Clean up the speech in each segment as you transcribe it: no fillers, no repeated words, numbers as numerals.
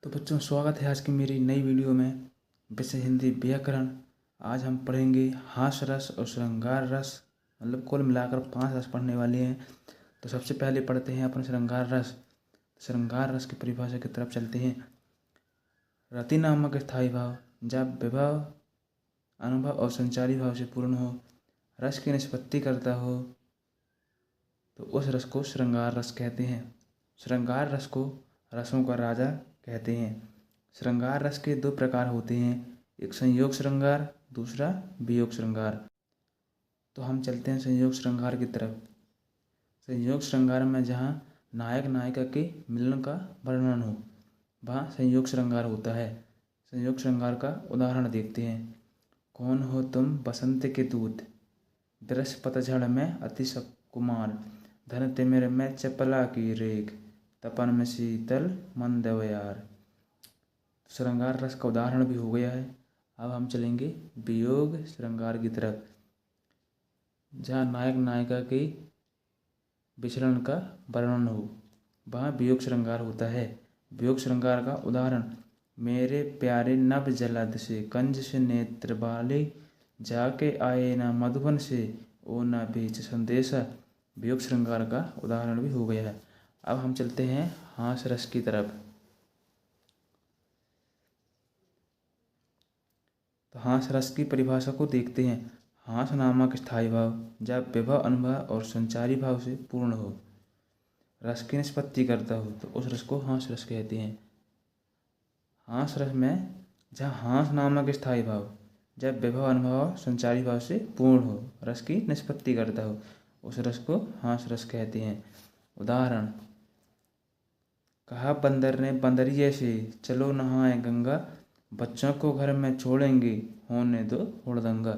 तो बच्चों, स्वागत है आज की मेरी नई वीडियो में। विषय हिंदी व्याकरण। आज हम पढ़ेंगे हास रस और श्रृंगार रस, मतलब कुल मिलाकर 5 रस पढ़ने वाले हैं। तो सबसे पहले पढ़ते हैं अपन श्रृंगार रस। श्रृंगार रस की परिभाषा की तरफ चलते हैं। रति नामक स्थायी भाव जब विभव, अनुभव और संचारी भाव से पूर्ण हो, रस की निष्पत्ति करता हो, तो उस रस को श्रृंगार रस कहते हैं। श्रृंगार रस को रसों का राजा कहते हैं। श्रृंगार रस के 2 प्रकार होते हैं, एक संयोग श्रृंगार, दूसरा वियोग श्रृंगार। तो हम चलते हैं संयोग श्रृंगार की तरफ। संयोग श्रृंगार में जहाँ नायक नायिका के मिलन का वर्णन हो, वहाँ संयोग श्रृंगार होता है। संयोग श्रृंगार का उदाहरण देखते हैं। कौन हो तुम बसंत के दूत, दृश्य पतझड़ में अति कुमार, धन तिमिर में चपला की रेख, तपन में शीतल मंद यार। श्रृंगार रस का उदाहरण भी हो गया है। अब हम चलेंगे वियोग श्रृंगार की तरफ, जहाँ नायक नायिका के विचरण का वर्णन हो, वहाँ वियोग श्रृंगार होता है। वियोग श्रृंगार का उदाहरण, मेरे प्यारे नभ जलद से कंज से नेत्र वाले, जाके आए ना मधुबन से ओ ना बीच संदेशा। वियोग श्रृंगार का उदाहरण भी हो गया है। अब हम चलते हैं हास रस की तरफ। तो हास रस की परिभाषा को देखते हैं। हास नामक स्थायी भाव जब विभव, अनुभव और संचारी भाव से पूर्ण हो, रस की निष्पत्ति करता हो, तो उस रस को हास रस कहते हैं। हास रस में जहाँ हास नामक स्थायी भाव जब विभव, अनुभव, संचारी भाव से पूर्ण हो, रस की निष्पत्ति करता हो, उस रस को हास रस कहते हैं। उदाहरण, कहा बंदर ने बंदरिये से, चलो नहाए गंगा, बच्चों को घर में छोड़ेंगे, होने दो हुड़दंगा।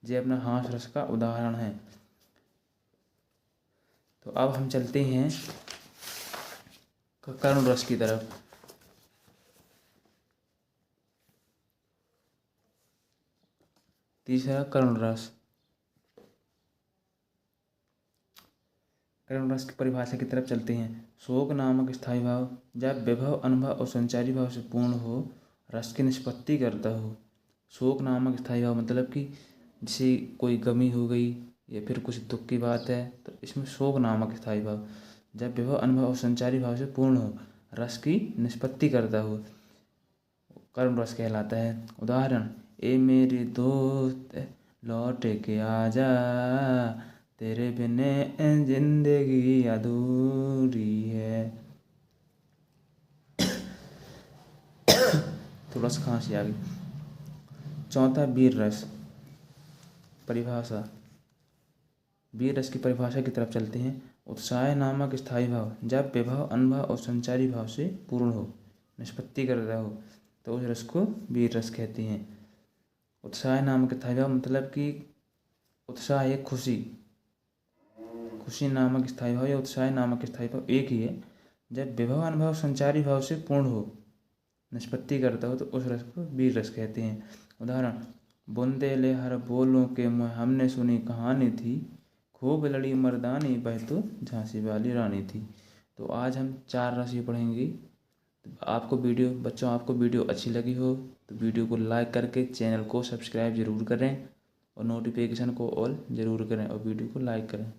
ये अपना हास रस का उदाहरण है। तो अब हम चलते हैं करुण रस की तरफ। तीसरा करुण रस। करुण रस की परिभाषा की तरफ चलते हैं। शोक नामक स्थायी भाव जब विभव, अनुभव और संचारी भाव से पूर्ण हो, रस की निष्पत्ति करता हो। शोक नामक स्थायी भाव मतलब कि जैसे कोई गमी हो गई या फिर कुछ दुख की बात है, तो इसमें शोक नामक स्थायी भाव जब विभव, अनुभव और संचारी भाव से पूर्ण हो, रस की निष्पत्ति करता हो, करुण रस कहलाता है। उदाहरण, ए मेरे दोस्त लौट के आजा, तेरे बिने जिंदगी अधूरी है। थोड़ा सा खांसी आ गई। चौथा वीर रस परिभाषा। वीर रस की परिभाषा की तरफ चलते हैं। उत्साह नामक स्थायी भाव जब विभव, अनुभव और संचारी भाव से पूर्ण हो, निष्पत्ति करता हो, तो उस रस को वीर रस कहते हैं। उत्साह नामक स्थायी भाव मतलब कि उत्साह एक खुशी, खुशी नामक स्थायी भाव या उत्साह नामक स्थायी भाव एक ही है। जब विभव, अनुभव, संचारी भाव से पूर्ण हो, निष्पत्ति करता हो, तो उस रस को वीर रस कहते हैं। उदाहरण, बुंदेले हर बोलों के मुँह, हमने सुनी कहानी थी, खूब लड़ी मर्दानी, वह तो झांसी वाली रानी थी। तो आज हम 4 रस ही पढ़ेंगे। आपको वीडियो अच्छी लगी हो तो वीडियो को लाइक करके चैनल को सब्सक्राइब ज़रूर करें और नोटिफिकेशन को ऑल ज़रूर करें और वीडियो को लाइक करें।